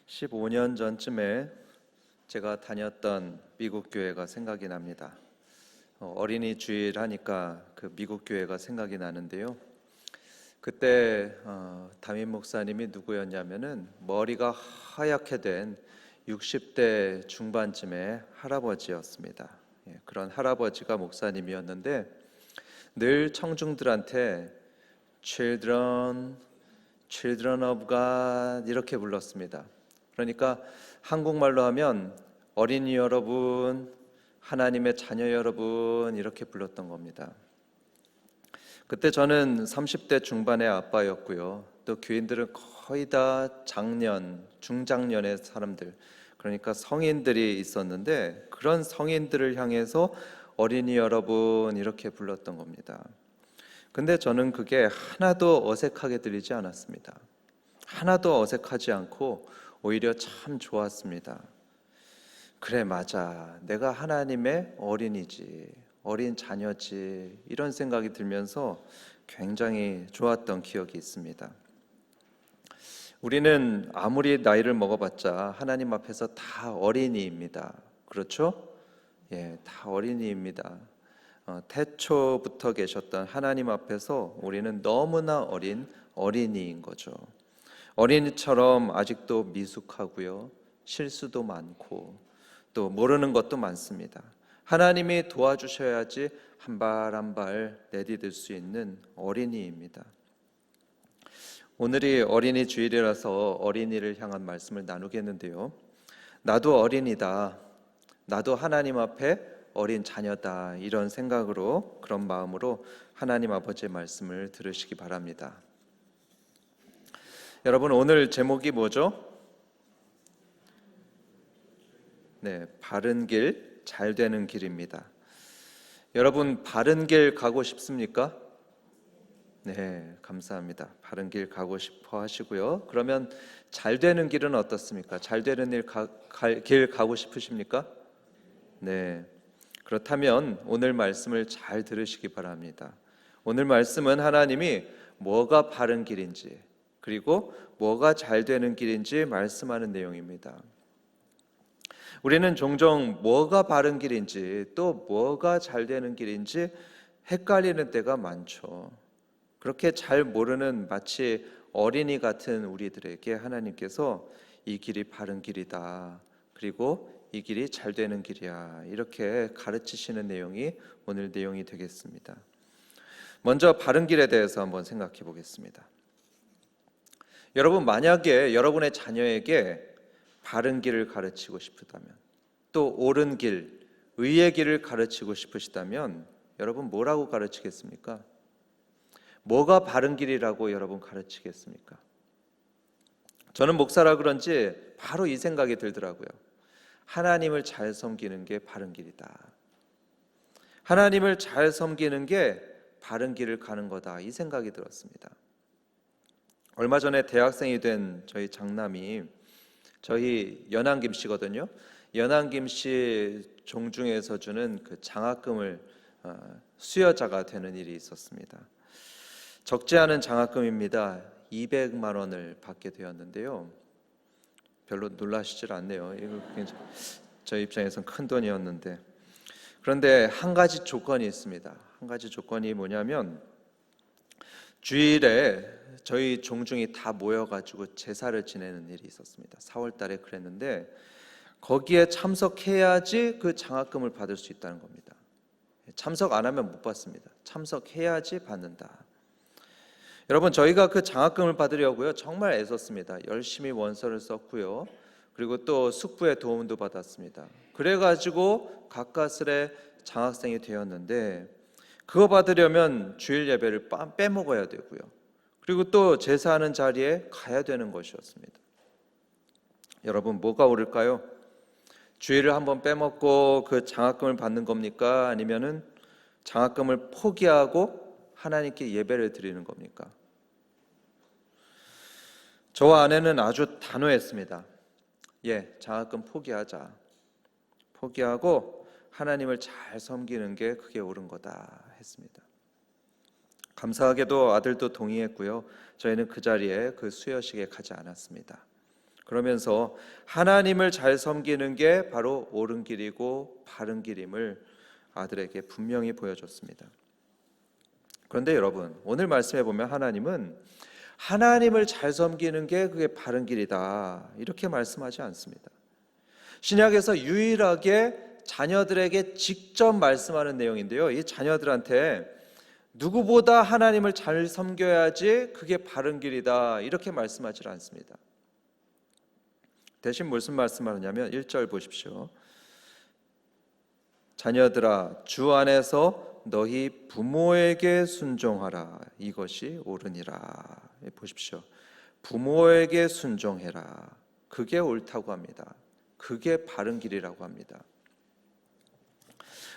15년 전쯤에 제가 다녔던 미국 교회가 생각이 납니다. 어린이 주일 하니까 그 미국 교회가 생각이 나는데요. 그때 담임 목사님이 누구였냐면은 머리가 하얗게 된 60대 중반쯤의 할아버지였습니다. 그런 할아버지가 목사님이었는데 늘 청중들한테 Children, Children of God 이렇게 불렀습니다. 그러니까 한국말로 하면 어린이 여러분, 하나님의 자녀 여러분 이렇게 불렀던 겁니다. 그때 저는 30대 중반의 아빠였고요. 또 교인들은 거의 다 장년, 중장년의 사람들, 그러니까 성인들이 있었는데 그런 성인들을 향해서 어린이 여러분 이렇게 불렀던 겁니다. 근데 저는 그게 하나도 어색하게 들리지 않았습니다. 하나도 어색하지 않고 오히려 참 좋았습니다. 그래, 맞아. 내가 하나님의 어린이지, 어린 자녀지, 이런 생각이 들면서 굉장히 좋았던 기억이 있습니다. 우리는 아무리 나이를 먹어봤자 하나님 앞에서 다 어린이입니다. 그렇죠? 예, 다 어린이입니다. 태초부터 계셨던 하나님 앞에서 우리는 너무나 어린 어린이인 거죠. 어린이처럼 아직도 미숙하고요, 실수도 많고 또 모르는 것도 많습니다. 하나님이 도와주셔야지 한 발 한 발 내디딜 수 있는 어린이입니다. 오늘이 어린이 주일이라서 어린이를 향한 말씀을 나누겠는데요. 나도 어린이다, 나도 하나님 앞에 어린 자녀다, 이런 생각으로, 그런 마음으로 하나님 아버지의 말씀을 들으시기 바랍니다. 여러분, 오늘 제목이 뭐죠? 네, 바른 길, 잘 되는 길입니다. 여러분, 바른 길 가고 싶습니까? 네, 감사합니다. 바른 길 가고 싶어 하시고요. 그러면 잘 되는 길은 어떻습니까? 잘 되는 길 가고 싶으십니까? 네, 그렇다면 오늘 말씀을 잘 들으시기 바랍니다. 오늘 말씀은 하나님이 뭐가 바른 길인지, 그리고 뭐가 잘 되는 길인지 말씀하는 내용입니다. 우리는 종종 뭐가 바른 길인지 또 뭐가 잘 되는 길인지 헷갈리는 때가 많죠. 그렇게 잘 모르는 마치 어린이 같은 우리들에게 하나님께서 이 길이 바른 길이다, 그리고 이 길이 잘 되는 길이야, 이렇게 가르치시는 내용이 오늘 내용이 되겠습니다. 먼저 바른 길에 대해서 한번 생각해 보겠습니다. 여러분, 만약에 여러분의 자녀에게 바른 길을 가르치고 싶다면, 또 옳은 길, 의의 길을 가르치고 싶으시다면 여러분 뭐라고 가르치겠습니까? 뭐가 바른 길이라고 여러분 가르치겠습니까? 저는 목사라 그런지 바로 이 생각이 들더라고요. 하나님을 잘 섬기는 게 바른 길이다. 하나님을 잘 섬기는 게 바른 길을 가는 거다, 이 생각이 들었습니다. 얼마 전에 대학생이 된 저희 장남이, 저희 연한 김씨거든요. 연한 김씨 종중에서 주는 그 장학금을 수여자가 되는 일이 있었습니다. 적지 않은 장학금입니다. 200만 원을 받게 되었는데요. 별로 놀라시질 않네요. 이거 저희 입장에선 큰 돈이었는데, 그런데 한 가지 조건이 있습니다. 한 가지 조건이 뭐냐면, 주일에 저희 종중이 다 모여가지고 제사를 지내는 일이 있었습니다. 4월 달에 그랬는데 거기에 참석해야지 그 장학금을 받을 수 있다는 겁니다. 참석 안 하면 못 받습니다. 참석해야지 받는다. 여러분, 저희가 그 장학금을 받으려고요 정말 애썼습니다. 열심히 원서를 썼고요, 그리고 또 숙부의 도움도 받았습니다. 그래가지고 가까스레 장학생이 되었는데, 그거 받으려면 주일 예배를 빼먹어야 되고요, 그리고 또 제사하는 자리에 가야 되는 것이었습니다. 여러분, 뭐가 옳을까요? 주일을 한번 빼먹고 그 장학금을 받는 겁니까? 아니면은 장학금을 포기하고 하나님께 예배를 드리는 겁니까? 저와 아내는 아주 단호했습니다. 예, 장학금 포기하자. 포기하고 하나님을 잘 섬기는 게 그게 옳은 거다 했습니다. 감사하게도 아들도 동의했고요. 저희는 그 자리에, 그 수여식에 가지 않았습니다. 그러면서 하나님을 잘 섬기는 게 바로 옳은 길이고 바른 길임을 아들에게 분명히 보여줬습니다. 그런데 여러분, 오늘 말씀해 보면 하나님은 하나님을 잘 섬기는 게 그게 바른 길이다 이렇게 말씀하지 않습니다. 신약에서 유일하게 자녀들에게 직접 말씀하는 내용인데요, 이 자녀들한테 누구보다 하나님을 잘 섬겨야지 그게 바른 길이다 이렇게 말씀하지 않습니다. 대신 무슨 말씀하느냐면 1절 보십시오. 자녀들아, 주 안에서 너희 부모에게 순종하라, 이것이 옳으니라. 보십시오. 부모에게 순종해라, 그게 옳다고 합니다. 그게 바른 길이라고 합니다.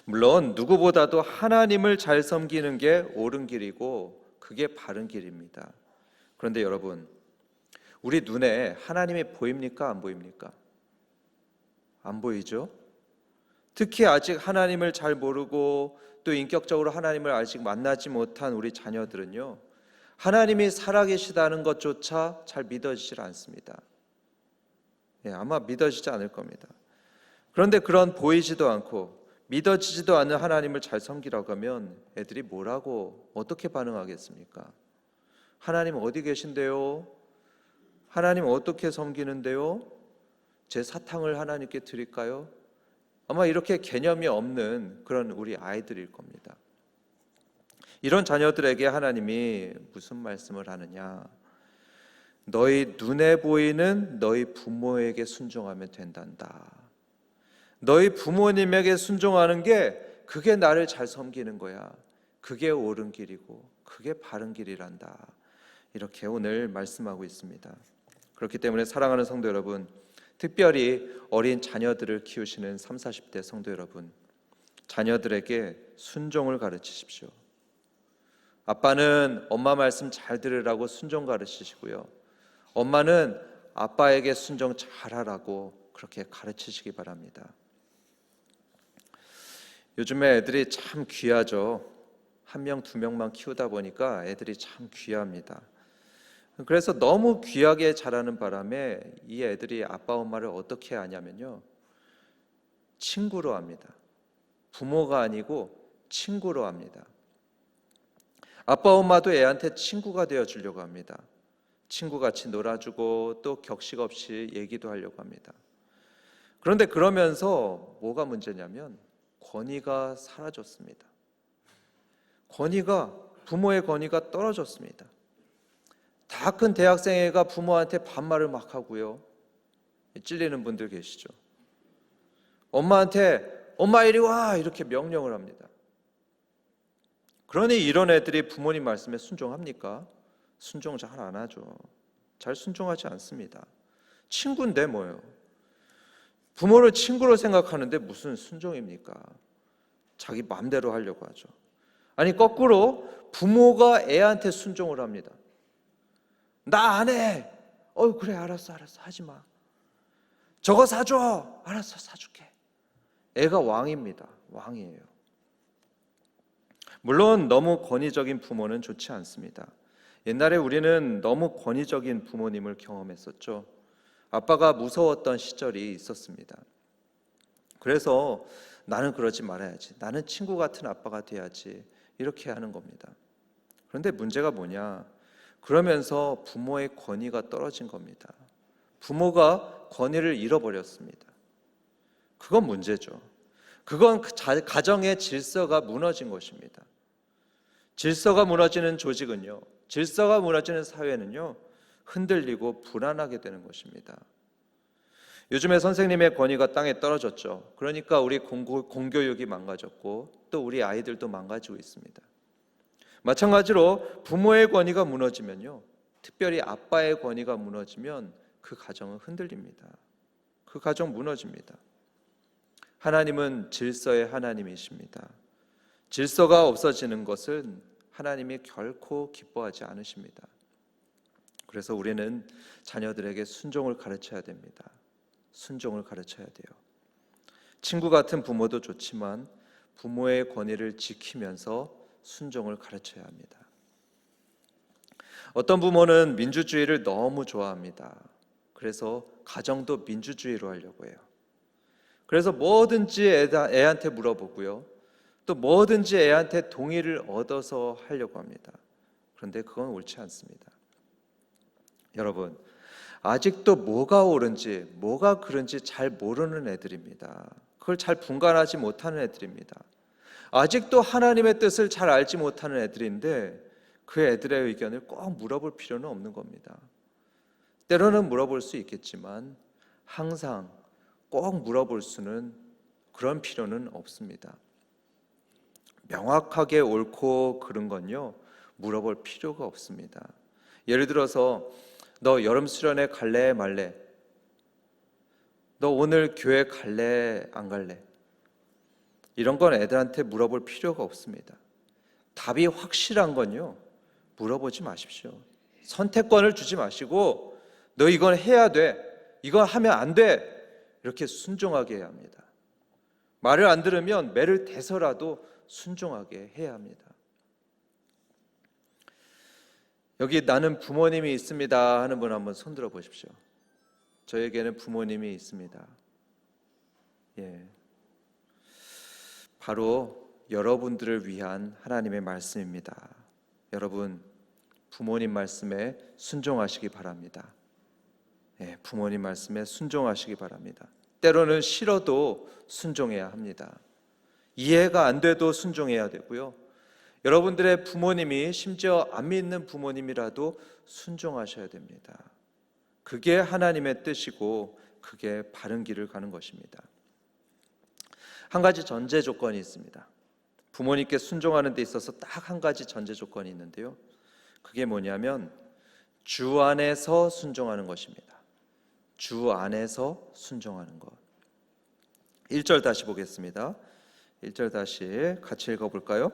물론 누구보다도 하나님을 잘 섬기는 게 옳은 길이고 그게 바른 길입니다. 그런데 여러분, 우리 눈에 하나님이 보입니까? 안 보입니까? 안 보이죠? 특히 아직 하나님을 잘 모르고 또 인격적으로 하나님을 아직 만나지 못한 우리 자녀들은요, 하나님이 살아계시다는 것조차 잘 믿어지질 않습니다. 아마 믿어지지 않을 겁니다. 그런데 그런 보이지도 않고 믿어지지도 않는 하나님을 잘 섬기라고 하면 애들이 뭐라고 어떻게 반응하겠습니까? 하나님 어디 계신데요? 하나님 어떻게 섬기는데요? 제 사탕을 하나님께 드릴까요? 아마 이렇게 개념이 없는 그런 우리 아이들일 겁니다. 이런 자녀들에게 하나님이 무슨 말씀을 하느냐? 너희 눈에 보이는 너희 부모에게 순종하면 된단다. 너희 부모님에게 순종하는 게 그게 나를 잘 섬기는 거야. 그게 옳은 길이고 그게 바른 길이란다. 이렇게 오늘 말씀하고 있습니다. 그렇기 때문에 사랑하는 성도 여러분, 특별히 어린 자녀들을 키우시는 30, 40대 성도 여러분, 자녀들에게 순종을 가르치십시오. 아빠는 엄마 말씀 잘 들으라고 순종 가르치시고요, 엄마는 아빠에게 순종 잘하라고 그렇게 가르치시기 바랍니다. 요즘에 애들이 참 귀하죠. 한 명, 두 명만 키우다 보니까 애들이 참 귀합니다. 그래서 너무 귀하게 자라는 바람에 이 애들이 아빠 엄마를 어떻게 하냐면요, 친구로 합니다. 부모가 아니고 친구로 합니다. 아빠 엄마도 애한테 친구가 되어 주려고 합니다. 친구같이 놀아주고 또 격식 없이 얘기도 하려고 합니다. 그런데 그러면서 뭐가 문제냐면 권위가 사라졌습니다. 부모의 권위가 떨어졌습니다. 다 큰 대학생애가 부모한테 반말을 막 하고요, 찔리는 분들 계시죠. 엄마한테 엄마 이리 와 이렇게 명령을 합니다. 그러니 이런 애들이 부모님 말씀에 순종합니까? 순종 잘 안 하죠. 잘 순종하지 않습니다. 친구인데 뭐예요? 부모를 친구로 생각하는데 무슨 순종입니까? 자기 마음대로 하려고 하죠. 아니 거꾸로 부모가 애한테 순종을 합니다. 나 안 해. 그래 알았어 하지 마. 저거 사줘. 알았어 사줄게. 애가 왕입니다. 왕이에요. 물론 너무 권위적인 부모는 좋지 않습니다. 옛날에 우리는 너무 권위적인 부모님을 경험했었죠. 아빠가 무서웠던 시절이 있었습니다. 그래서 나는 그러지 말아야지, 나는 친구 같은 아빠가 돼야지, 이렇게 하는 겁니다. 그런데 문제가 뭐냐? 그러면서 부모의 권위가 떨어진 겁니다. 부모가 권위를 잃어버렸습니다. 그건 문제죠. 그건 가정의 질서가 무너진 것입니다. 질서가 무너지는 조직은요, 질서가 무너지는 사회는요, 흔들리고 불안하게 되는 것입니다. 요즘에 선생님의 권위가 땅에 떨어졌죠. 그러니까 우리 공교육이 망가졌고 또 우리 아이들도 망가지고 있습니다. 마찬가지로 부모의 권위가 무너지면요, 특별히 아빠의 권위가 무너지면 그 가정은 흔들립니다. 그 가정 무너집니다. 하나님은 질서의 하나님이십니다. 질서가 없어지는 것은 하나님이 결코 기뻐하지 않으십니다. 그래서 우리는 자녀들에게 순종을 가르쳐야 됩니다. 순종을 가르쳐야 돼요. 친구 같은 부모도 좋지만 부모의 권위를 지키면서 순종을 가르쳐야 합니다. 어떤 부모는 민주주의를 너무 좋아합니다. 그래서 가정도 민주주의로 하려고 해요. 그래서 뭐든지 애한테 물어보고요. 또 뭐든지 애한테 동의를 얻어서 하려고 합니다. 그런데 그건 옳지 않습니다. 여러분, 아직도 뭐가 옳은지 뭐가 그른지 잘 모르는 애들입니다. 그걸 잘 분간하지 못하는 애들입니다. 아직도 하나님의 뜻을 잘 알지 못하는 애들인데 그 애들의 의견을 꼭 물어볼 필요는 없는 겁니다. 때로는 물어볼 수 있겠지만 항상 꼭 물어볼 수는 그런 필요는 없습니다. 명확하게 옳고 그른 건요 물어볼 필요가 없습니다. 예를 들어서 너 여름 수련회 갈래 말래? 너 오늘 교회 갈래 안 갈래? 이런 건 애들한테 물어볼 필요가 없습니다. 답이 확실한 건요 물어보지 마십시오. 선택권을 주지 마시고 너 이건 해야 돼, 이건 하면 안 돼, 이렇게 순종하게 해야 합니다. 말을 안 들으면 매를 대서라도 순종하게 해야 합니다. 여기 나는 부모님이 있습니다 하는 분 한번 손들어 보십시오. 저에게는 부모님이 있습니다. 예, 바로 여러분들을 위한 하나님의 말씀입니다. 여러분 부모님 말씀에 순종하시기 바랍니다. 예, 부모님 말씀에 순종하시기 바랍니다. 때로는 싫어도 순종해야 합니다. 이해가 안 돼도 순종해야 되고요. 여러분들의 부모님이 심지어 안 믿는 부모님이라도 순종하셔야 됩니다. 그게 하나님의 뜻이고 그게 바른 길을 가는 것입니다. 한 가지 전제 조건이 있습니다. 부모님께 순종하는 데 있어서 딱 한 가지 전제 조건이 있는데요. 그게 뭐냐면 주 안에서 순종하는 것입니다. 주 안에서 순종하는 것. 1절 다시 보겠습니다. 1절 다시 같이 읽어볼까요?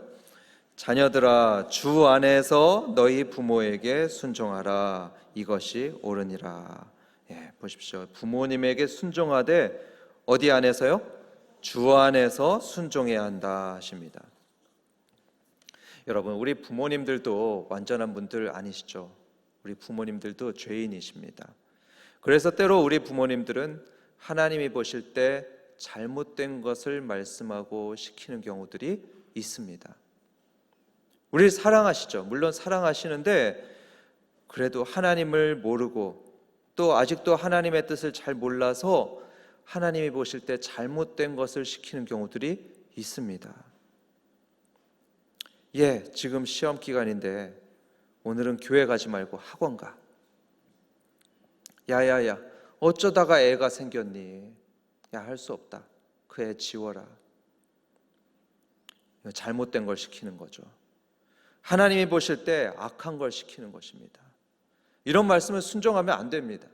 자녀들아 주 안에서 너희 부모에게 순종하라. 이것이 옳으니라. 예, 보십시오. 부모님에게 순종하되 어디 안에서요? 주 안에서 순종해야 한다 하십니다. 여러분 우리 부모님들도 완전한 분들 아니시죠? 우리 부모님들도 죄인이십니다. 그래서 때로 우리 부모님들은 하나님이 보실 때 잘못된 것을 말씀하고 시키는 경우들이 있습니다. 우리를 사랑하시죠. 물론 사랑하시는데 그래도 하나님을 모르고 또 아직도 하나님의 뜻을 잘 몰라서 하나님이 보실 때 잘못된 것을 시키는 경우들이 있습니다. 예, 지금 시험 기간인데 오늘은 교회 가지 말고 학원 가. 야야야, 어쩌다가 애가 생겼니? 야, 할 수 없다. 그 애 지워라. 잘못된 걸 시키는 거죠. 하나님이 보실 때 악한 걸 시키는 것입니다. 이런 말씀을 순종하면 안 됩니다.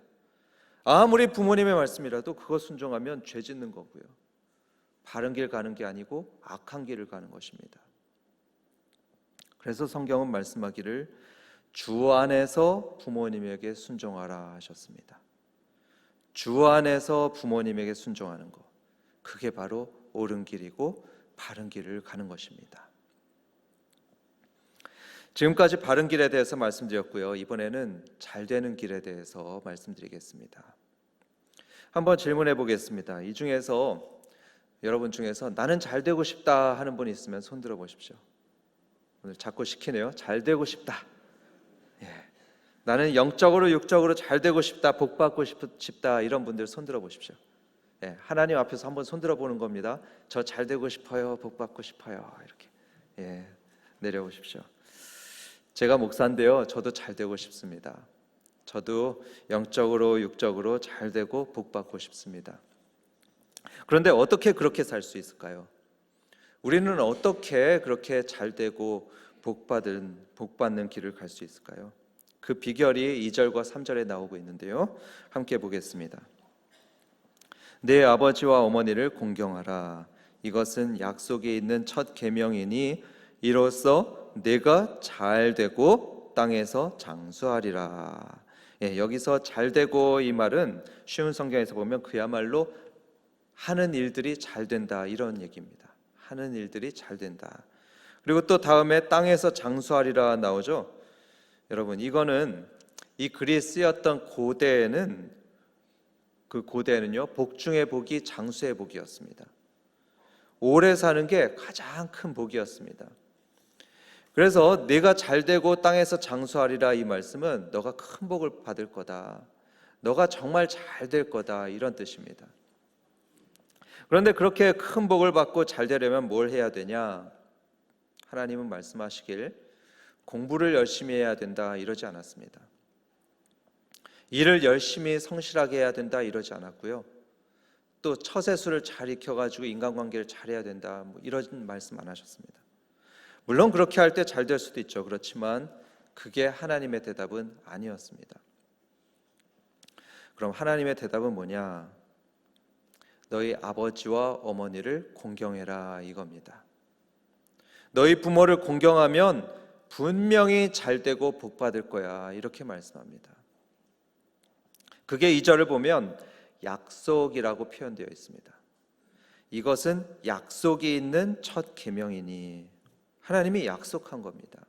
아무리 부모님의 말씀이라도 그거 순종하면 죄 짓는 거고요. 바른 길 가는 게 아니고 악한 길을 가는 것입니다. 그래서 성경은 말씀하기를 주 안에서 부모님에게 순종하라 하셨습니다. 주 안에서 부모님에게 순종하는 것, 그게 바로 옳은 길이고 바른 길을 가는 것입니다. 지금까지 바른 길에 대해서 말씀드렸고요. 이번에는 잘 되는 길에 대해서 말씀드리겠습니다. 한번 질문해 보겠습니다. 이 중에서 여러분 중에서 나는 잘 되고 싶다 하는 분이 있으면 손 들어 보십시오. 오늘 자꾸 시키네요. 잘 되고 싶다. 예. 나는 영적으로 육적으로 잘 되고 싶다, 복 받고 싶다, 이런 분들 손 들어 보십시오. 예. 하나님 앞에서 한번 손 들어 보는 겁니다. 저 잘 되고 싶어요, 복 받고 싶어요, 이렇게. 예. 내려오십시오. 제가 목사인데요, 저도 잘 되고 싶습니다. 저도 영적으로 육적으로 잘 되고 복 받고 싶습니다. 그런데 어떻게 그렇게 살 수 있을까요? 우리는 어떻게 그렇게 잘 되고 복 받는 길을 갈 수 있을까요? 그 비결이 2절과 3절에 나오고 있는데요. 함께 보겠습니다. 내 아버지와 어머니를 공경하라. 이것은 약속에 있는 첫 계명이니 이로써 내가 잘 되고 땅에서 장수하리라. 예, 여기서 잘 되고 이 말은 쉬운 성경에서 보면 그야말로 하는 일들이 잘 된다, 이런 얘기입니다. 하는 일들이 잘 된다. 그리고 또 다음에 땅에서 장수하리라 나오죠. 여러분 이거는 이 글이 쓰였던 고대에는 그 고대에는요, 복 중의 복이 장수의 복이었습니다. 오래 사는 게 가장 큰 복이었습니다. 그래서 네가 잘되고 땅에서 장수하리라, 이 말씀은 너가 큰 복을 받을 거다, 너가 정말 잘 될 거다, 이런 뜻입니다. 그런데 그렇게 큰 복을 받고 잘 되려면 뭘 해야 되냐? 하나님은 말씀하시길 공부를 열심히 해야 된다, 이러지 않았습니다. 일을 열심히 성실하게 해야 된다, 이러지 않았고요. 또 처세술을 잘 익혀가지고 인간관계를 잘해야 된다, 이런 말씀 안 하셨습니다. 물론 그렇게 할 때 잘 될 수도 있죠. 그렇지만 그게 하나님의 대답은 아니었습니다. 그럼 하나님의 대답은 뭐냐? 너희 아버지와 어머니를 공경해라, 이겁니다. 너희 부모를 공경하면 분명히 잘되고 복받을 거야, 이렇게 말씀합니다. 그게 2절을 보면 약속이라고 표현되어 있습니다. 이것은 약속이 있는 첫 계명이니, 하나님이 약속한 겁니다.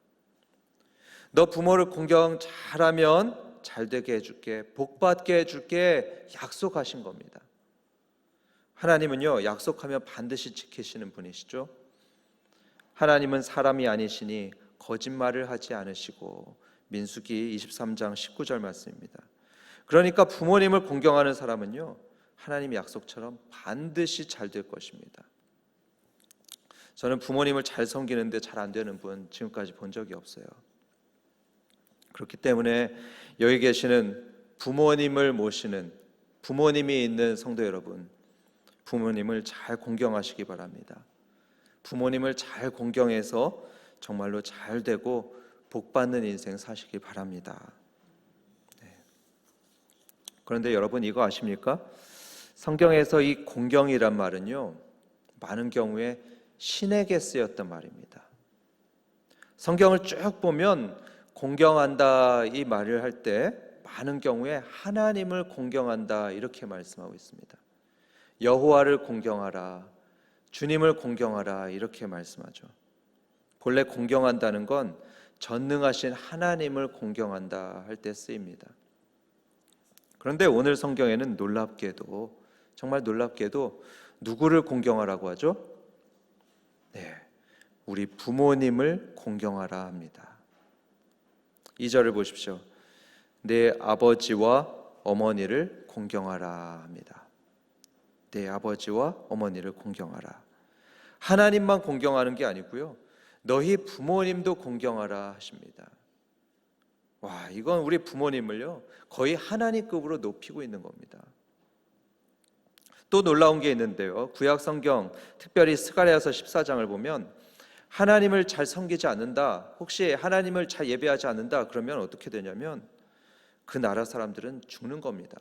너 부모를 공경 잘하면 잘되게 해줄게, 복받게 해줄게, 약속하신 겁니다. 하나님은요, 약속하면 반드시 지키시는 분이시죠. 하나님은 사람이 아니시니 거짓말을 하지 않으시고, 민수기 23장 19절 말씀입니다. 그러니까 부모님을 공경하는 사람은요, 하나님의 약속처럼 반드시 잘 될 것입니다. 저는 부모님을 잘 섬기는데 잘 안 되는 분 지금까지 본 적이 없어요. 그렇기 때문에 여기 계시는 부모님을 모시는, 부모님이 있는 성도 여러분, 부모님을 잘 공경하시기 바랍니다. 부모님을 잘 공경해서 정말로 잘 되고 복받는 인생 사시기 바랍니다. 그런데 여러분, 이거 아십니까? 성경에서 이 공경이란 말은요, 많은 경우에 신에게 쓰였던 말입니다. 성경을 쭉 보면 공경한다, 이 말을 할 때 많은 경우에 하나님을 공경한다, 이렇게 말씀하고 있습니다. 여호와를 공경하라, 주님을 공경하라, 이렇게 말씀하죠. 본래 공경한다는 건 전능하신 하나님을 공경한다 할 때 쓰입니다. 그런데 오늘 성경에는 놀랍게도, 정말 놀랍게도 누구를 공경하라고 하죠? 네, 우리 부모님을 공경하라 합니다. 2절을 보십시오. 내 아버지와 어머니를 공경하라 합니다. 내 아버지와 어머니를 공경하라. 하나님만 공경하는 게 아니고요, 너희 부모님도 공경하라 하십니다. 와, 이건 우리 부모님을요, 거의 하나님급으로 높이고 있는 겁니다. 또 놀라운 게 있는데요, 구약 성경, 특별히 스가랴서 14장을 보면 하나님을 잘 섬기지 않는다, 혹시 하나님을 잘 예배하지 않는다, 그러면 어떻게 되냐면 그 나라 사람들은 죽는 겁니다.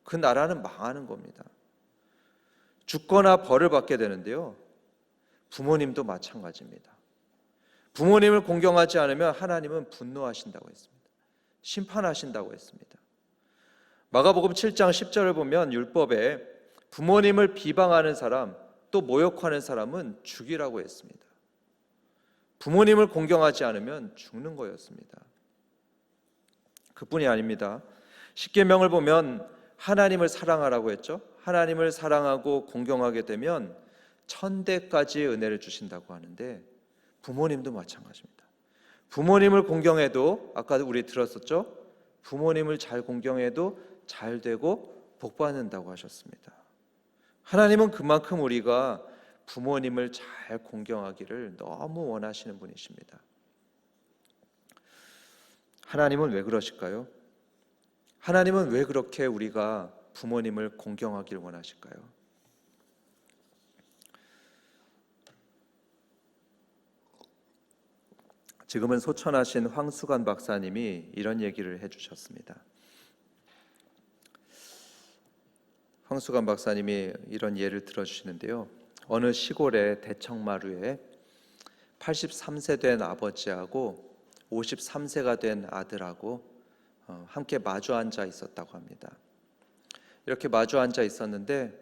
그 나라는 망하는 겁니다. 죽거나 벌을 받게 되는데요, 부모님도 마찬가지입니다. 부모님을 공경하지 않으면 하나님은 분노하신다고 했습니다. 심판하신다고 했습니다. 마가복음 7장 10절을 보면 율법에 부모님을 비방하는 사람, 또 모욕하는 사람은 죽이라고 했습니다. 부모님을 공경하지 않으면 죽는 거였습니다. 그뿐이 아닙니다. 십계명을 보면 하나님을 사랑하라고 했죠. 하나님을 사랑하고 공경하게 되면 천대까지 은혜를 주신다고 하는데, 부모님도 마찬가지입니다. 부모님을 공경해도, 아까 우리 들었었죠, 부모님을 잘 공경해도 잘 되고 복받는다고 하셨습니다. 하나님은 그만큼 우리가 부모님을 잘 공경하기를 너무 원하시는 분이십니다. 하나님은 왜 그러실까요? 하나님은 왜 그렇게 우리가 부모님을 공경하기를 원하실까요? 지금은 소천하신 황수관 박사님이 이런 얘기를 해주셨습니다. 황수관 박사님이 이런 예를 들어주시는데요, 어느 시골의 대청마루에 83세 된 아버지하고 53세가 된 아들하고 함께 마주 앉아 있었다고 합니다. 이렇게 마주 앉아 있었는데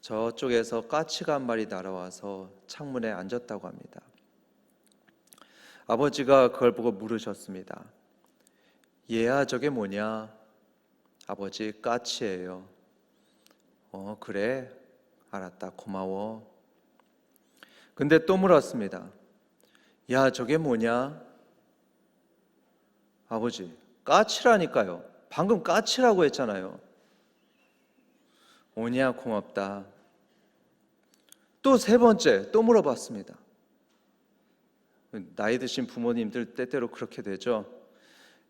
저쪽에서 까치가 한 마리 날아와서 창문에 앉았다고 합니다. 아버지가 그걸 보고 물으셨습니다. 얘야, 저게 뭐냐? 아버지, 까치예요. 그래, 알았다, 고마워. 근데 또 물었습니다. 야, 저게 뭐냐? 아버지, 까치라니까요. 방금 까치라고 했잖아요. 오냐, 고맙다. 또 세 번째 또 물어봤습니다. 나이 드신 부모님들 때때로 그렇게 되죠.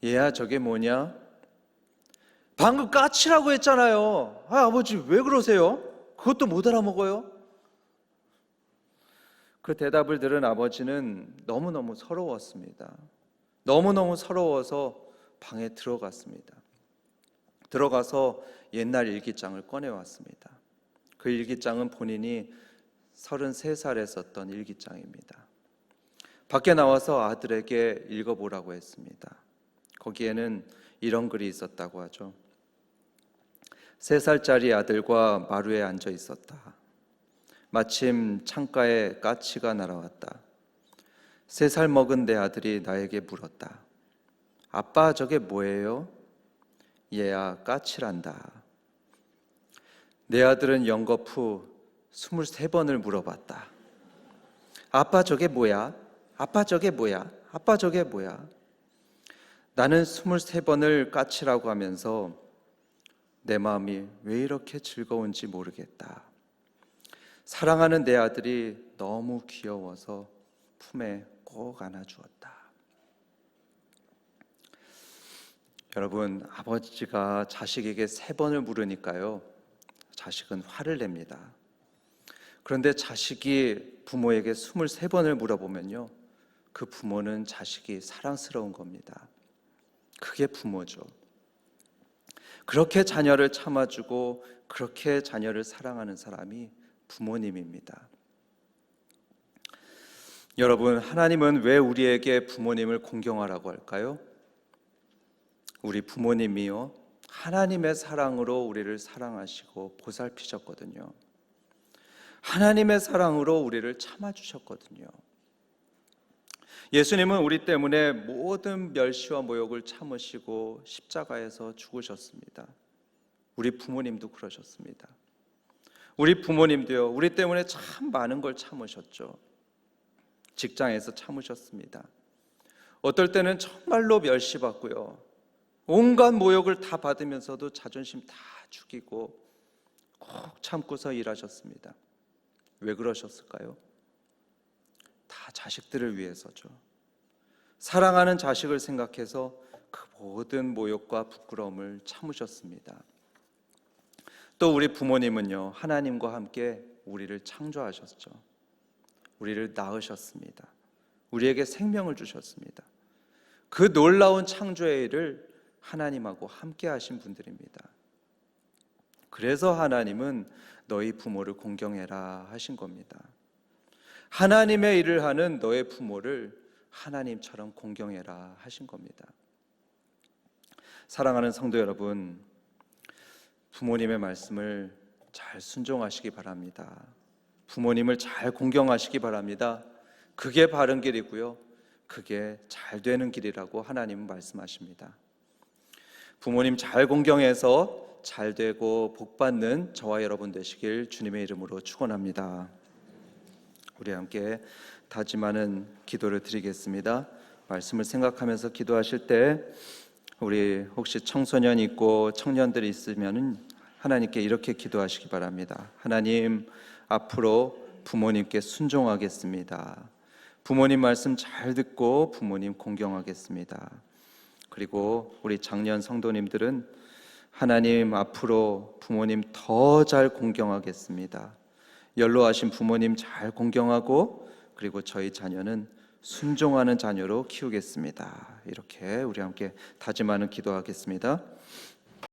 얘야, 저게 뭐냐? 방금 까치라고 했잖아요. 아버지 왜 그러세요? 그것도 못 알아먹어요? 그 대답을 들은 아버지는 너무너무 서러웠습니다. 너무너무 서러워서 방에 들어갔습니다. 들어가서 옛날 일기장을 꺼내왔습니다. 그 일기장은 본인이 33살에 썼던 일기장입니다. 밖에 나와서 아들에게 읽어보라고 했습니다. 거기에는 이런 글이 있었다고 하죠. 3살짜리 아들과 마루에 앉아 있었다. 마침 창가에 까치가 날아왔다. 3살 먹은 내 아들이 나에게 물었다. 아빠, 저게 뭐예요? 얘야, 까치란다. 내 아들은 연거푸 23번을 물어봤다. 아빠, 저게 뭐야? 아빠, 저게 뭐야? 아빠, 저게 뭐야? 나는 23번을 까치라고 하면서 내 마음이 왜 이렇게 즐거운지 모르겠다. 사랑하는 내 아들이 너무 귀여워서 품에 꼭 안아주었다. 여러분, 아버지가 자식에게 3번을 물으니까요, 자식은 화를 냅니다. 그런데 자식이 부모에게 23번을 물어보면요, 그 부모는 자식이 사랑스러운 겁니다. 그게 부모죠. 그렇게 자녀를 참아주고 그렇게 자녀를 사랑하는 사람이 부모님입니다. 여러분, 하나님은 왜 우리에게 부모님을 공경하라고 할까요? 우리 부모님이요, 하나님의 사랑으로 우리를 사랑하시고 보살피셨거든요. 하나님의 사랑으로 우리를 참아주셨거든요. 예수님은 우리 때문에 모든 멸시와 모욕을 참으시고 십자가에서 죽으셨습니다. 우리 부모님도 그러셨습니다. 우리 부모님도요, 우리 때문에 참 많은 걸 참으셨죠. 직장에서 참으셨습니다. 어떨 때는 정말로 멸시받고요, 온갖 모욕을 다 받으면서도 자존심 다 죽이고 꼭 참고서 일하셨습니다. 왜 그러셨을까요? 다 자식들을 위해서죠. 사랑하는 자식을 생각해서 그 모든 모욕과 부끄러움을 참으셨습니다. 또 우리 부모님은요, 하나님과 함께 우리를 창조하셨죠. 우리를 낳으셨습니다. 우리에게 생명을 주셨습니다. 그 놀라운 창조의 일을 하나님하고 함께 하신 분들입니다. 그래서 하나님은 너희 부모를 공경해라 하신 겁니다. 하나님의 일을 하는 너의 부모를 하나님처럼 공경해라 하신 겁니다. 사랑하는 성도 여러분, 부모님의 말씀을 잘 순종하시기 바랍니다. 부모님을 잘 공경하시기 바랍니다. 그게 바른 길이고요, 그게 잘 되는 길이라고 하나님은 말씀하십니다. 부모님 잘 공경해서 잘 되고 복 받는 저와 여러분 되시길 주님의 이름으로 축원합니다. 우리 함께 다짐하는 기도를 드리겠습니다. 말씀을 생각하면서 기도하실 때 우리 혹시 청소년 있고 청년들이 있으면 하나님께 이렇게 기도하시기 바랍니다. 하나님, 앞으로 부모님께 순종하겠습니다. 부모님 말씀 잘 듣고 부모님 공경하겠습니다. 그리고 우리 장년 성도님들은 하나님, 앞으로 부모님 더 잘 공경하겠습니다. 연로하신 부모님 잘 공경하고 그리고 저희 자녀는 순종하는 자녀로 키우겠습니다. 이렇게 우리 함께 다짐하는 기도하겠습니다.